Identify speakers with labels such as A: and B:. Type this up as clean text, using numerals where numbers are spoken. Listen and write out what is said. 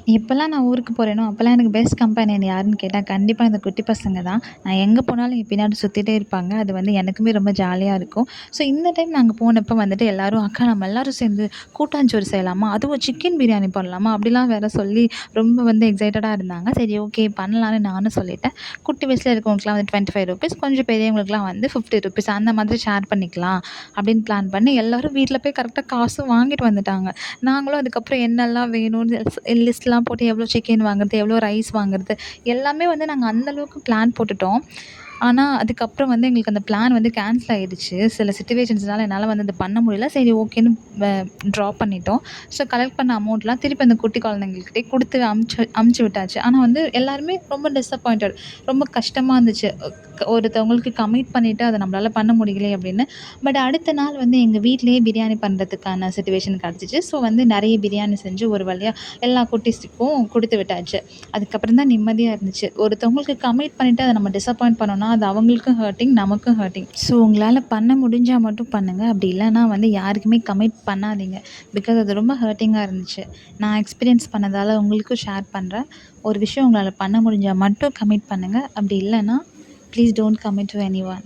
A: எப்பலாம் நான் ஊருக்கு போறேனோ, அப்பலாம் எனக்கு பெஸ்ட் கம்பெனியன் யாருன்னு கேட்டா, கண்டிப்பா இந்த குட்டி பசங்க தான். நான் எங்க போனாலும் என் பின்னாடி சுத்திட்டே இருப்பாங்க. அது வந்து எனக்குமே ரொம்ப ஜாலியா இருக்கும். ஸோ இந்த டைம் நாங்க போனப்ப வந்துட்டு எல்லாரும், "அக்கா நம்ம எல்லாரும் சேர்ந்து கூட்டாஞ்சோறு செய்யலாமா? அதுவும் சிக்கன் பிரியாணி பண்ணலாமா?" அப்படிலாம் வேற சொல்லி ரொம்ப வந்து எக்ஸைட்டடா இருந்தாங்க. சரி ஓகே பண்ணலான்னு நானும் சொல்லிட்டேன். குட்டி வயசுல இருக்கவங்களுக்குலாம் வந்து ₹25 கொஞ்சம் பெரியவங்களுக்குலாம் வந்து ₹50 அந்த மாதிரி ஷேர் பண்ணிக்கலாம் அப்படின்னு பிளான் பண்ணி எல்லாரும் வீட்ல போய் கரெக்ட்டா காசும் வாங்கிட்டு வந்துட்டாங்க. நாங்களும் அதுக்கப்புறம் என்னெல்லாம் வேணும்னு லிஸ்ட்லாம் போட்டு எவ்வளோ சிக்கன் வாங்குறது, எவ்வளோ ரைஸ் வாங்குறது, எல்லாமே வந்து நாங்க அந்த அளவுக்கு பிளான் போட்டுட்டோம். ஆனா, அதுக்கப்புறம் வந்து எங்களுக்கு அந்த பிளான் வந்து கேன்சல் ஆயிடுச்சு. சில சிச்சுவேஷன்ஸ்னால என்னால வந்து அத பண்ண முடியல. சரி ஓகேன்னு வ ட்ராப் பண்ணிட்டோம். ஸோ கலெக்ட் பண்ண அமௌண்ட்லாம் திருப்பி அந்த குட்டி குழந்தைங்கள்கிட்டயே குடுத்து அமுச்சு விட்டாச்சு. ஆனா வந்து எல்லாருமே ரொம்ப டிசப்பாயிண்டட். ரொம்ப கஷ்டமா இருந்துச்சு. ஒருத்தவங்களுக்கு கமிட் பண்ணிட்டு அத நம்மளால பண்ண முடியலையே அப்படின்னு. பட் அடுத்த நாள் வந்து எங்க வீட்லயே பிரியாணி பண்றதுக்கான சிச்சுவேஷன் கிடைச்சுச்சு. ஸோ வந்து நெறைய பிரியாணி செஞ்சு ஒரு வழியா எல்லா குட்டீஸுக்கும் குடுத்து விட்டாச்சு. அதுக்கப்புறம் தான் நிம்மதியா இருந்துச்சு. ஒருத்தவங்களுக்கு கமிட் பண்ணிட்டு அத நம்ம டிசப்பாயிண்ட் பண்ணோம்னா, அது அவங்களுக்கும் ஹர்ட்டிங், நமக்கும் ஹர்ட்டிங். ஸோ உங்களால பண்ண முடிஞ்சா மட்டும் பண்ணுங்க. அப்படி இல்லன்னா வந்து யாருக்குமே கமிட் பண்ணாதீங்க. பிகாஸ் அது ரொம்ப ஹர்ட்டிங்கா இருந்துச்சு. நான் எக்ஸ்பீரியன்ஸ் பண்ணதால உங்களுக்கும் ஷேர் பண்றேன். ஒரு விஷயம் உங்களால பண்ண முடிஞ்சா மட்டும் கமிட் பண்ணுங்க. அப்படி இல்லன்னா, please don't commit to anyone.